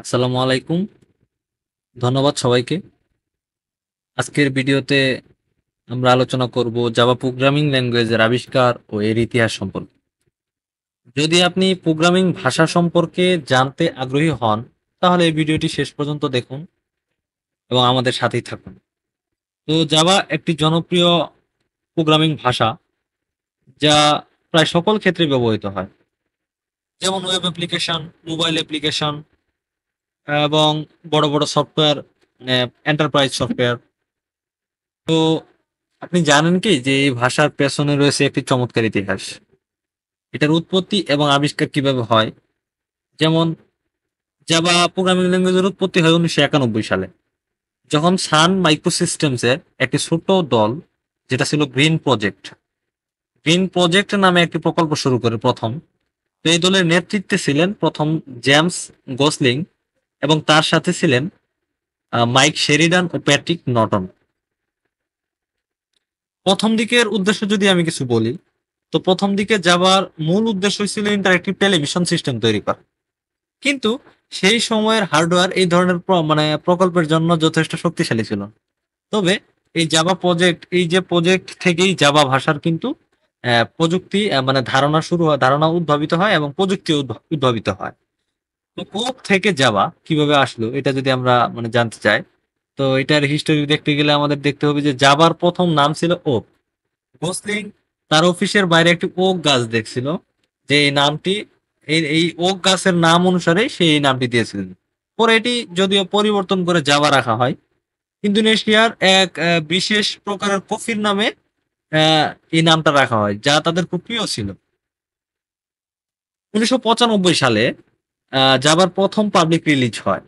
আসসালামু আলাইকুম। ধন্যবাদ সবাইকে। আজকের ভিডিওতে আমরা আলোচনা করব জাভা প্রোগ্রামিং ল্যাঙ্গুয়েজের আবিষ্কার ও এর ইতিহাস সম্পর্কে। যদি আপনি প্রোগ্রামিং ভাষা সম্পর্কে জানতে আগ্রহী হন, তাহলে এই ভিডিওটি শেষ পর্যন্ত দেখুন এবং আমাদের সাথেই থাকুন। তো জাভা একটি জনপ্রিয় প্রোগ্রামিং ভাষা যা প্রায় সকল ক্ষেত্রে ব্যবহৃত হয়, যেমন ওয়েব অ্যাপ্লিকেশন, মোবাইল অ্যাপ্লিকেশন এবং বড় বড় সফটওয়্যার, এন্টারপ্রাইজ সফটওয়্যার। তো আপনি জানেন কি যে এই ভাষার পেছনে রয়েছে একটি চমৎকার ইতিহাস। এটার উৎপত্তি এবং আবিষ্কার কিভাবে হয়। যেমন জাভা প্রোগ্রামিং ল্যাঙ্গুয়েজের উৎপত্তি হয় 1991 সালে, যখন সান মাইক্রোসিস্টেমসের একটি ছোট দল, যেটা ছিল গ্রিন প্রজেক্ট নামে একটি প্রকল্প শুরু করে প্রথম। তো এই দলের নেতৃত্বে ছিলেন প্রথম জেমস গসলিং এবং তার সাথে ছিলেন মাইক শেরিডান ও প্যাট্রিক নটন। প্রথম দিকের উদ্দেশ্য যদি আমি কিছু বলি, তো প্রথম দিকে যাবার মূল উদ্দেশ্য ছিল ইন্টারেক্টিভ টেলিভিশন সিস্টেম তৈরি করা। কিন্তু সেই সময়ের হার্ডওয়্যার এই ধরনের প্রকল্পের জন্য যথেষ্ট শক্তিশালী ছিল না। তবে এই প্রজেক্ট থেকেই জাভা ভাষার কিন্তু প্রযুক্তি মানে ধারণা উদ্ভাবিত হয় এবং প্রযুক্তি উদ্ভাবিত হয়। তো থেকে জাভা কিভাবে আসলো এটা যদি আমরা জানতে চাই, তো এটার হিস্টোরি দেখতে গেলে আমাদের দেখতে হবে যে জাভার প্রথম নাম ছিল ওক। গোসলিং তার অফিসের বাইরে একটি ওক গাছ দেখছিল, যে এই নামটি, এই ওক গাছের নাম অনুসারে সে এই নামটি দিয়েছিলেন। পরে এটি যদিও পরিবর্তন করে জাভা রাখা হয়। ইন্দোনেশিয়ার এক বিশেষ প্রকারের কফির নামে আহ, এই নামটা রাখা হয়, যা তাদের খুব প্রিয় ছিল। 1995 সালে জাভার প্রথম পাবলিক রিলিজ হয়।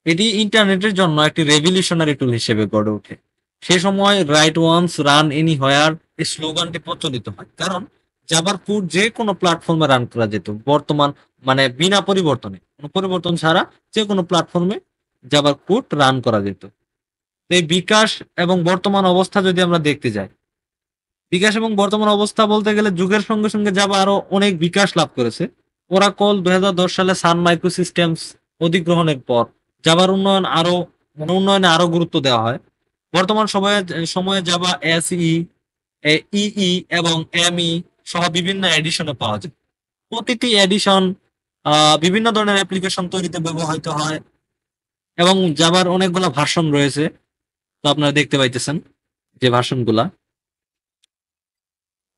এটি ইন্টারনেটের জন্য একটি রেভলিউশনারি টুল হিসেবে গড়ে ওঠে। সে সময় রাইট ওয়ান্স রান এনিহোয়ার এই স্লোগানটি প্রচলিত হয়, কারণ জাভার কোড যে কোনো প্ল্যাটফর্মে রান করা যেত। বর্তমান বিনা পরিবর্তনে, কোনো পরিবর্তন ছাড়া যে কোনো প্ল্যাটফর্মে জাভার কোড রান করা যেত। তো এই বিকাশ এবং বর্তমান অবস্থা যদি আমরা দেখতে যাই, বিকাশ এবং বর্তমান অবস্থা বলতে গেলে যুগের সঙ্গে সঙ্গে জাভা আরো অনেক বিকাশ লাভ করেছে। ওরাকল 2010 সালে সান মাইক্রোসিস্টেমস অধিগ্রহণের পর জাভার উন্নয়নে আরো গুরুত্ব দেওয়া হয়। বর্তমান সময়ে সময়ে জাভা এসই, ইই এবং এমই সহ বিভিন্ন এডিশনে পাওয়া যায়। প্রতিটি এডিশন বিভিন্ন ধরনের অ্যাপ্লিকেশন তৈরিতে ব্যবহৃত হয় এবং জাভার অনেকগুলো ভার্সন রয়েছে। তো আপনারা দেখতে পাইতেছেন যে ভার্সনগুলা।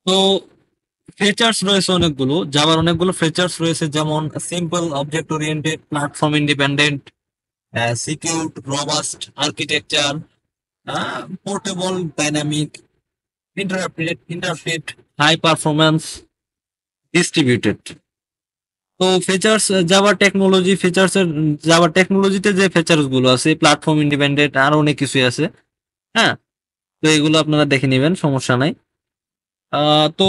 তো ফিচার্স রয়েছে অনেকগুলো, জাভার অনেকগুলো ফিচার্স রয়েছে, যেমন simple, object oriented, platform independent, secure, robust architecture, portable, dynamic, interpreted, high performance, distributed. তো ফিচার্স, জাভা টেকনোলজিতে যে ফিচার্স গুলো আছে, প্ল্যাটফর্ম ইন্ডিপেন্ডেন্ট, আরো অনেক কিছুই আছে। হ্যাঁ, তো এগুলো আপনারা দেখে নেবেন, সমস্যা নাই। তো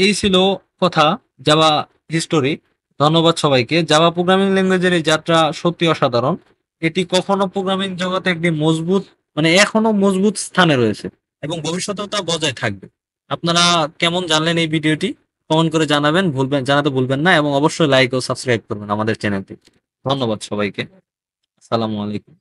এই ছিল কথা, জাভা হিস্টোরি। ধন্যবাদ সবাইকে। জাভা প্রোগ্রামিং ল্যাঙ্গুয়েজের এই যাত্রা সত্যি অসাধারণ। এটি কখনো প্রোগ্রামিং জগতে একটি এখনো মজবুত স্থানে রয়েছে এবং ভবিষ্যতেও তা বজায় থাকবে। আপনারা কেমন জানলেন এই ভিডিওটি? কমেন্ট করে জানাতে ভুলবেন না এবং অবশ্যই লাইক ও সাবস্ক্রাইব করবেন আমাদের চ্যানেলটি। ধন্যবাদ সবাইকে। আসসালামু আলাইকুম।